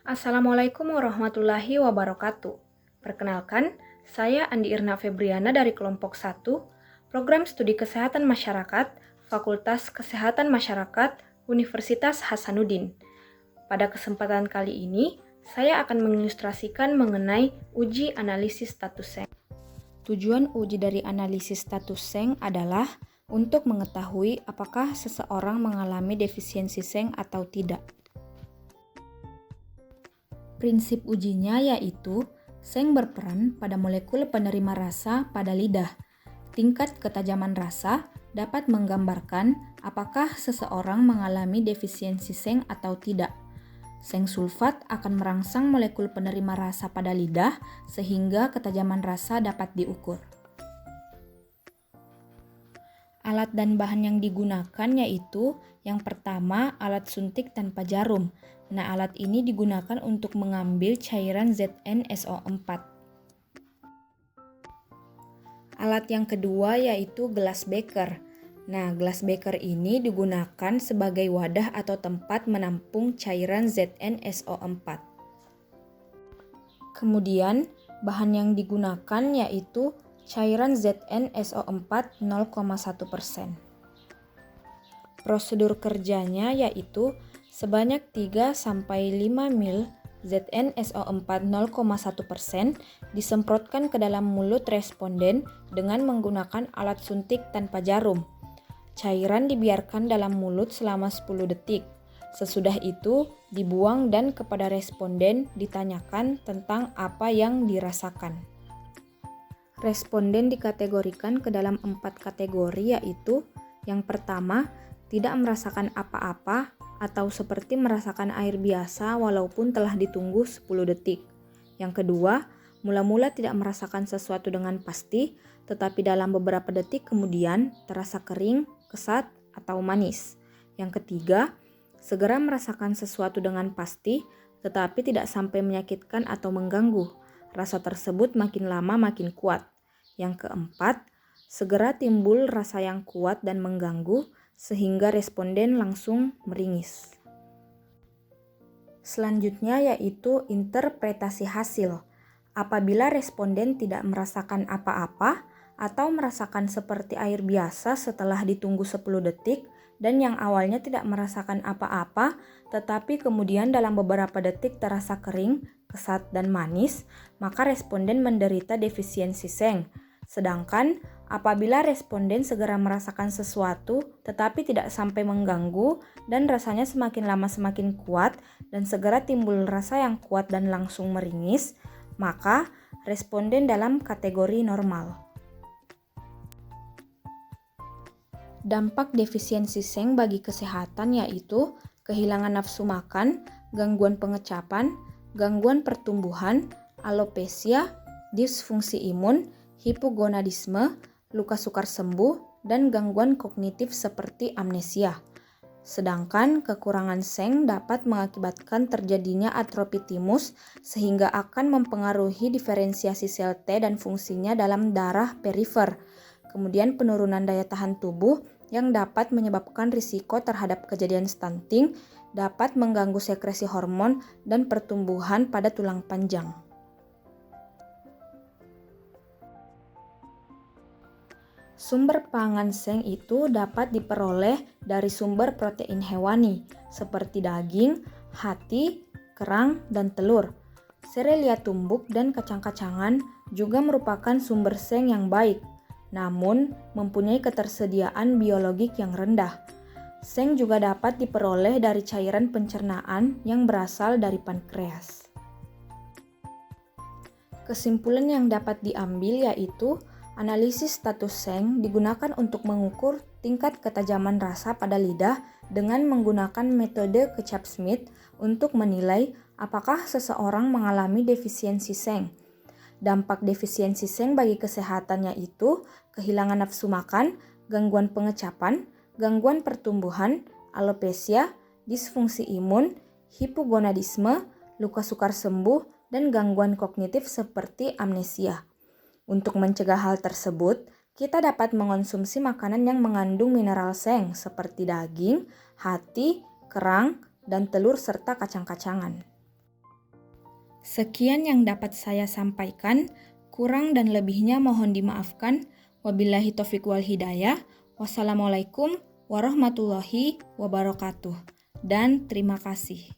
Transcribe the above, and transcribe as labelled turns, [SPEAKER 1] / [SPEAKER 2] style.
[SPEAKER 1] Assalamualaikum warahmatullahi wabarakatuh. Perkenalkan, saya Andi Irna Febriana dari kelompok 1, Program Studi Kesehatan Masyarakat, Fakultas Kesehatan Masyarakat, Universitas Hasanuddin. Pada kesempatan kali ini, saya akan mengilustrasikan mengenai uji analisis status SENG. Tujuan uji dari analisis status SENG adalah untuk mengetahui apakah seseorang mengalami defisiensi SENG atau tidak. Prinsip ujinya yaitu SENG berperan pada molekul penerima rasa pada lidah. Tingkat ketajaman rasa dapat menggambarkan apakah seseorang mengalami defisiensi SENG atau tidak. SENG sulfat akan merangsang molekul penerima rasa pada lidah sehingga ketajaman rasa dapat diukur. Alat dan bahan yang digunakan yaitu yang pertama alat suntik tanpa jarum. Nah, alat ini digunakan untuk mengambil cairan ZnSO4. Alat yang kedua yaitu gelas beker. Nah, gelas beker ini digunakan sebagai wadah atau tempat menampung cairan ZnSO4. Kemudian, bahan yang digunakan yaitu cairan ZnSO4 0,1%. Prosedur kerjanya yaitu sebanyak 3-5 ml ZnSO4 0,1% disemprotkan ke dalam mulut responden dengan menggunakan alat suntik tanpa jarum. Cairan dibiarkan dalam mulut selama 10 detik. Sesudah itu dibuang dan kepada responden ditanyakan tentang apa yang dirasakan. Responden dikategorikan ke dalam 4 kategori yaitu yang pertama, tidak merasakan apa-apa atau seperti merasakan air biasa walaupun telah ditunggu 10 detik. Yang kedua, mula-mula tidak merasakan sesuatu dengan pasti, tetapi dalam beberapa detik kemudian terasa kering, kesat, atau manis. Yang ketiga, segera merasakan sesuatu dengan pasti, tetapi tidak sampai menyakitkan atau mengganggu. Rasa tersebut makin lama makin kuat. Yang keempat, segera timbul rasa yang kuat dan mengganggu sehingga responden langsung meringis. Selanjutnya yaitu interpretasi hasil. Apabila responden tidak merasakan apa-apa atau merasakan seperti air biasa setelah ditunggu 10 detik dan yang awalnya tidak merasakan apa-apa tetapi kemudian dalam beberapa detik terasa kering, kesat, dan manis, maka responden menderita defisiensi SENG. Sedangkan apabila responden segera merasakan sesuatu tetapi tidak sampai mengganggu dan rasanya semakin lama semakin kuat dan segera timbul rasa yang kuat dan langsung meringis, maka responden dalam kategori normal. Dampak defisiensi SENG bagi kesehatan yaitu kehilangan nafsu makan, gangguan pengecapan, gangguan pertumbuhan, alopecia, disfungsi imun, hipogonadisme, luka sukar sembuh, dan gangguan kognitif seperti amnesia. Sedangkan kekurangan SENG dapat mengakibatkan terjadinya atrofi timus sehingga akan mempengaruhi diferensiasi sel T dan fungsinya dalam darah perifer. Kemudian penurunan daya tahan tubuh yang dapat menyebabkan risiko terhadap kejadian stunting, dapat mengganggu sekresi hormon dan pertumbuhan pada tulang panjang. Sumber pangan SENG itu dapat diperoleh dari sumber protein hewani seperti daging, hati, kerang, dan telur. Serelia tumbuk dan kacang-kacangan juga merupakan sumber SENG yang baik, namun mempunyai ketersediaan biologik yang rendah. SENG juga dapat diperoleh dari cairan pencernaan yang berasal dari pankreas. Kesimpulan yang dapat diambil yaitu analisis status SENG digunakan untuk mengukur tingkat ketajaman rasa pada lidah dengan menggunakan metode Kecap-Smith untuk menilai apakah seseorang mengalami defisiensi SENG. Dampak defisiensi SENG bagi kesehatannya itu kehilangan nafsu makan, gangguan pengecapan, gangguan pertumbuhan, alopecia, disfungsi imun, hipogonadisme, luka sukar sembuh, dan gangguan kognitif seperti amnesia. Untuk mencegah hal tersebut, kita dapat mengonsumsi makanan yang mengandung mineral SENG seperti daging, hati, kerang, dan telur serta kacang-kacangan. Sekian yang dapat saya sampaikan, kurang dan lebihnya mohon dimaafkan. Wabillahi taufiq wal hidayah. Wassalamualaikum warahmatullahi wabarakatuh. Dan terima kasih.